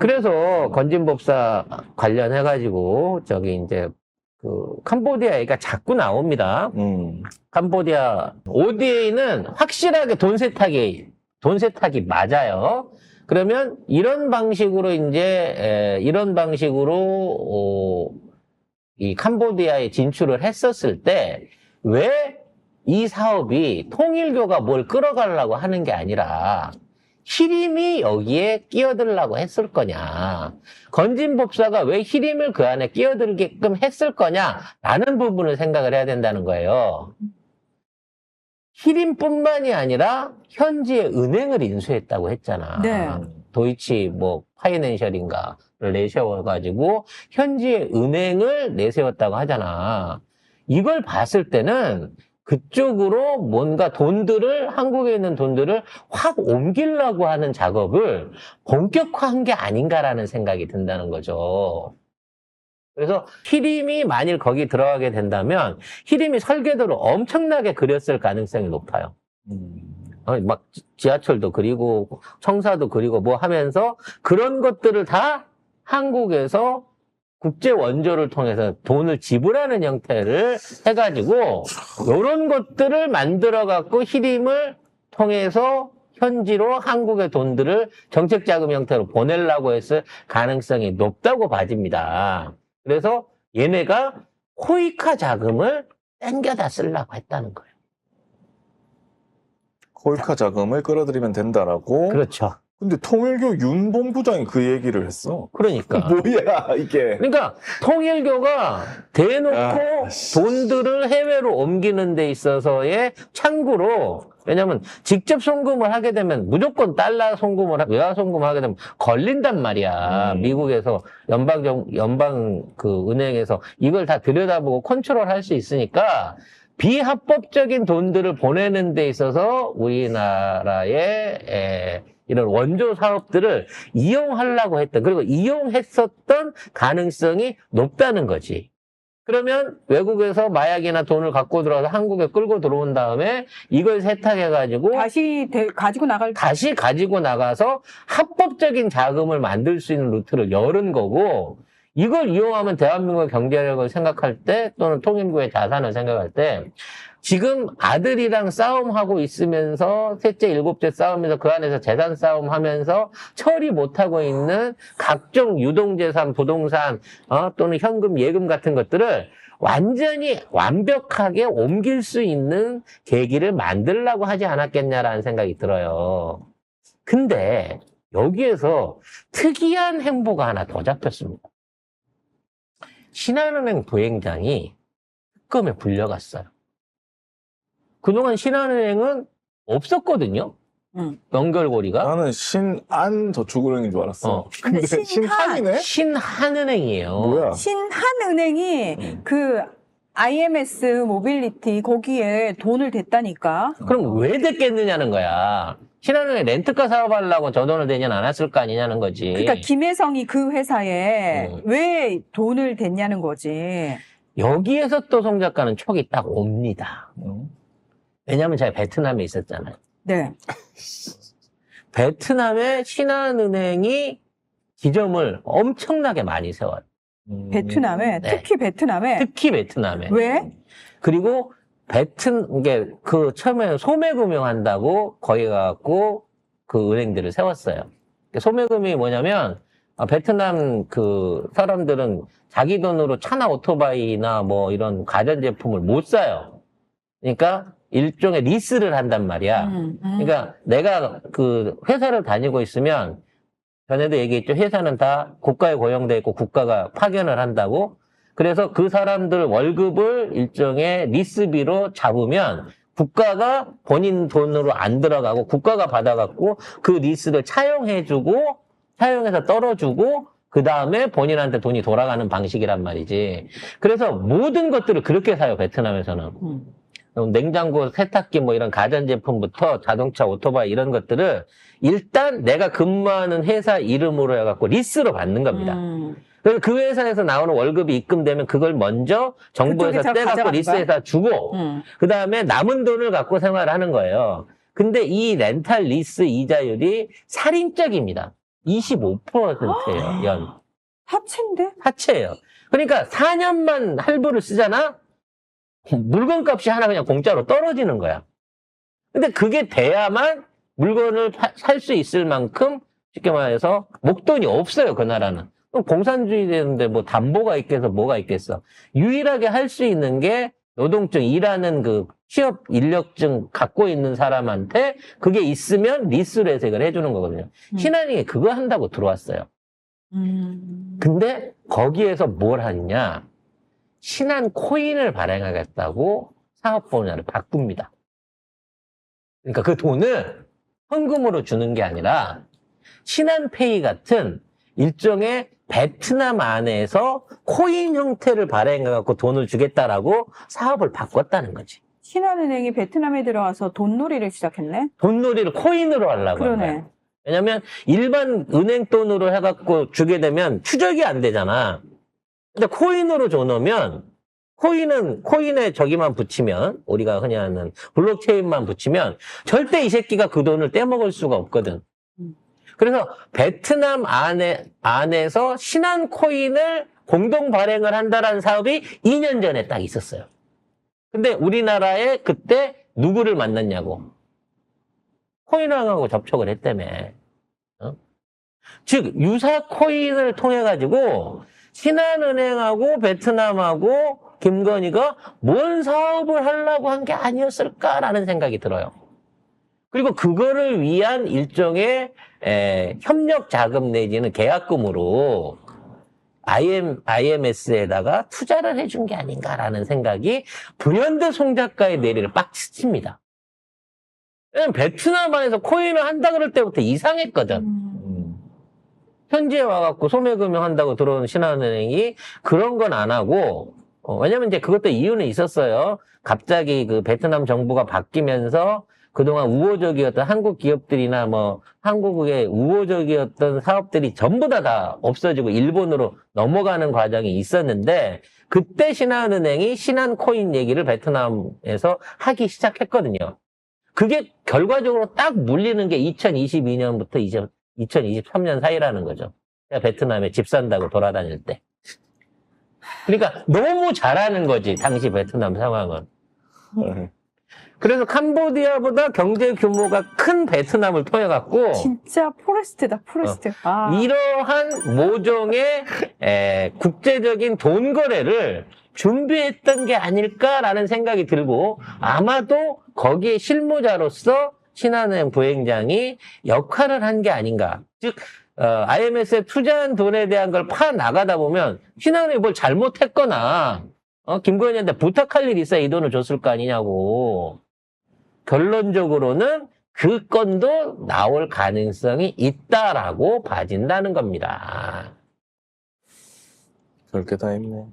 그래서 건진법사 관련해가지고 저기 이제 그 캄보디아 얘기가 자꾸 나옵니다. 캄보디아 ODA는 확실하게 돈 세탁이 맞아요. 그러면 이런 방식으로 이 캄보디아에 진출을 했었을 때 왜 이 사업이 통일교가 뭘 끌어가려고 하는 게 아니라 히림이 여기에 끼어들려고 했을 거냐. 건진법사가 왜 히림을 그 안에 끼어들게끔 했을 거냐라는 부분을 생각을 해야 된다는 거예요. 히림뿐만이 아니라 현지의 은행을 인수했다고 했잖아. 네. 도이치 파이낸셜인가를 내세워가지고 현지의 은행을 내세웠다고 하잖아. 이걸 봤을 때는 그쪽으로 뭔가 한국에 있는 돈들을 확 옮기려고 하는 작업을 본격화한 게 아닌가라는 생각이 든다는 거죠. 그래서 히림이 만일 거기 들어가게 된다면 히림이 설계도를 엄청나게 그렸을 가능성이 높아요. 막 지하철도 그리고 청사도 그리고 뭐 하면서 그런 것들을 다 한국에서 국제 원조를 통해서 돈을 지불하는 형태를 해가지고 이런 것들을 만들어갖고 히림을 통해서 현지로 한국의 돈들을 정책자금 형태로 보내려고 했을 가능성이 높다고 봐집니다. 그래서 얘네가 코이카 자금을 땡겨다 쓰려고 했다는 거예요. 코이카 자금을 끌어들이면 된다라고? 그렇죠. 근데 통일교 윤 본부장이 그 얘기를 했어. 그러니까. 뭐야, 이게. 그러니까 통일교가 대놓고 돈들을 해외로 옮기는 데 있어서의 창구로, 왜냐면 직접 송금을 하게 되면 무조건 달러 송금을, 외화 송금을 하게 되면 걸린단 말이야. 미국에서 연방 그 은행에서 이걸 다 들여다보고 컨트롤 할 수 있으니까 비합법적인 돈들을 보내는 데 있어서 우리나라의 이런 원조 사업들을 이용하려고 했던, 그리고 이용했었던 가능성이 높다는 거지. 그러면 외국에서 마약이나 돈을 갖고 들어와서 한국에 끌고 들어온 다음에 이걸 세탁해가지고 다시 가지고 나가서 합법적인 자금을 만들 수 있는 루트를 열은 거고, 이걸 이용하면 대한민국의 경제력을 생각할 때 또는 통일부의 자산을 생각할 때 지금 아들이랑 싸움하고 있으면서 셋째, 일곱째 싸우면서 그 안에서 재산 싸움하면서 처리 못하고 있는 각종 유동재산, 부동산 또는 현금, 예금 같은 것들을 완전히 완벽하게 옮길 수 있는 계기를 만들려고 하지 않았겠냐라는 생각이 들어요. 근데 여기에서 특이한 행보가 하나 더 잡혔습니다. 신한은행 부행장이 특검에 불려갔어요. 그동안 신한은행은 없었거든요. 연결고리가. 나는 신안저축은행인 줄 알았어. 근데 신한이네? 신한은행이에요. 뭐야? 신한은행이 그 IMS 모빌리티 거기에 돈을 댔다니까. 그럼 왜 됐겠느냐는 거야. 신한은행 렌트카 사업하려고 저 돈을 대지 않았을 거 아니냐는 거지. 그러니까 김혜성이 그 회사에 왜 돈을 댔냐는 거지. 여기에서 또 송 작가는 촉이 딱 옵니다. 왜냐면 제가 베트남에 있었잖아요. 네. 베트남에 신한은행이 지점을 엄청나게 많이 세워요. 베트남에, 네. 특히 베트남에. 왜? 그리고 이게 처음에 소매금융 한다고 거기 가갖고 그 은행들을 세웠어요. 소매금융이 뭐냐면, 베트남 그 사람들은 자기 돈으로 차나 오토바이나 뭐 이런 가전제품을 못 사요. 그러니까 일종의 리스를 한단 말이야. 그러니까 내가 그 회사를 다니고 있으면 전에도 얘기했죠. 회사는 다 국가에 고용돼 있고 국가가 파견을 한다고. 그래서 그 사람들 월급을 일종의 리스비로 잡으면 국가가 본인 돈으로 안 들어가고 국가가 받아갖고 그 리스를 차용해주고 차용해서 떨어주고 그 다음에 본인한테 돈이 돌아가는 방식이란 말이지. 그래서 모든 것들을 그렇게 사요, 베트남에서는. 냉장고, 세탁기 뭐 이런 가전제품부터 자동차, 오토바이 이런 것들을 일단 내가 근무하는 회사 이름으로 해갖고 리스로 받는 겁니다. 그래서 그 회사에서 나오는 월급이 입금되면 그걸 먼저 정부에서 떼갖고 리스에다 주고 그 다음에 남은 돈을 갖고 생활을 하는 거예요. 근데 이 렌탈 리스 이자율이 살인적입니다. 25%예요, 연. 하체인데? 하체예요. 그러니까 4년만 할부를 쓰잖아? 물건값이 하나 그냥 공짜로 떨어지는 거야. 근데 그게 돼야만 물건을 살 수 있을 만큼 쉽게 말해서 목돈이 없어요, 그 나라는. 그럼 공산주의 되는데 뭐 담보가 있겠어, 뭐가 있겠어. 유일하게 할 수 있는 게 노동증, 일하는 그 취업 인력증 갖고 있는 사람한테 그게 있으면 리스로 해석을 해주는 거거든요. 신한이 그거 한다고 들어왔어요. 근데 거기에서 뭘 하느냐. 신한 코인을 발행하겠다고 사업 분야를 바꿉니다. 그러니까 그 돈을 현금으로 주는 게 아니라 신한페이 같은 일종의 베트남 안에서 코인 형태를 발행해갖고 돈을 주겠다라고 사업을 바꿨다는 거지. 신한은행이 베트남에 들어와서 돈놀이를 시작했네? 돈놀이를 코인으로 하려고 한 그러네. 거야. 왜냐면 일반 은행 돈으로 해갖고 주게 되면 추적이 안 되잖아. 근데 코인으로 줘놓으면 코인에 저기만 붙이면 우리가 흔히 하는 블록체인만 붙이면 절대 이 새끼가 그 돈을 떼먹을 수가 없거든. 그래서 베트남 안에서 신한 코인을 공동 발행을 한다라는 사업이 2년 전에 딱 있었어요. 근데 우리나라에 그때 누구를 만났냐고. 코인왕하고 접촉을 했다며. 즉 유사 코인을 통해 가지고 신한은행하고 베트남하고 김건희가 뭔 사업을 하려고 한 게 아니었을까라는 생각이 들어요. 그리고 그거를 위한 일종의 협력 자금 내지는 계약금으로 IMS에다가 투자를 해준 게 아닌가라는 생각이 불현듯 송 작가의 뇌리를 빡 치칩니다. 왜냐면 베트남 안에서 코인을 한다 그럴 때부터 이상했거든. 현지에 와갖고 소매금융 한다고 들어온 신한은행이 그런 건 안 하고, 왜냐면 이제 그것도 이유는 있었어요. 갑자기 그 베트남 정부가 바뀌면서 그동안 우호적이었던 한국 기업들이나 뭐 한국의 우호적이었던 사업들이 전부 다 없어지고 일본으로 넘어가는 과정이 있었는데 그때 신한은행이 신한코인 얘기를 베트남에서 하기 시작했거든요. 그게 결과적으로 딱 물리는 게 2022년부터 이제 2023년 사이라는 거죠. 베트남에 집 산다고 돌아다닐 때. 그러니까 너무 잘하는 거지, 당시 베트남 상황은. 그래서 캄보디아보다 경제 규모가 큰 베트남을 통해 갖고 진짜 포레스트다, 포레스트. 이러한 모종의 국제적인 돈 거래를 준비했던 게 아닐까라는 생각이 들고 아마도 거기에 실무자로서 신한은행 부행장이 역할을 한 게 아닌가. 즉 IMS에 투자한 돈에 대한 걸 파나가다 보면 신한은행이 뭘 잘못했거나 김건희한테 부탁할 일이 있어야 이 돈을 줬을 거 아니냐고. 결론적으로는 그 건도 나올 가능성이 있다라고 봐진다는 겁니다. 별게 다 있네.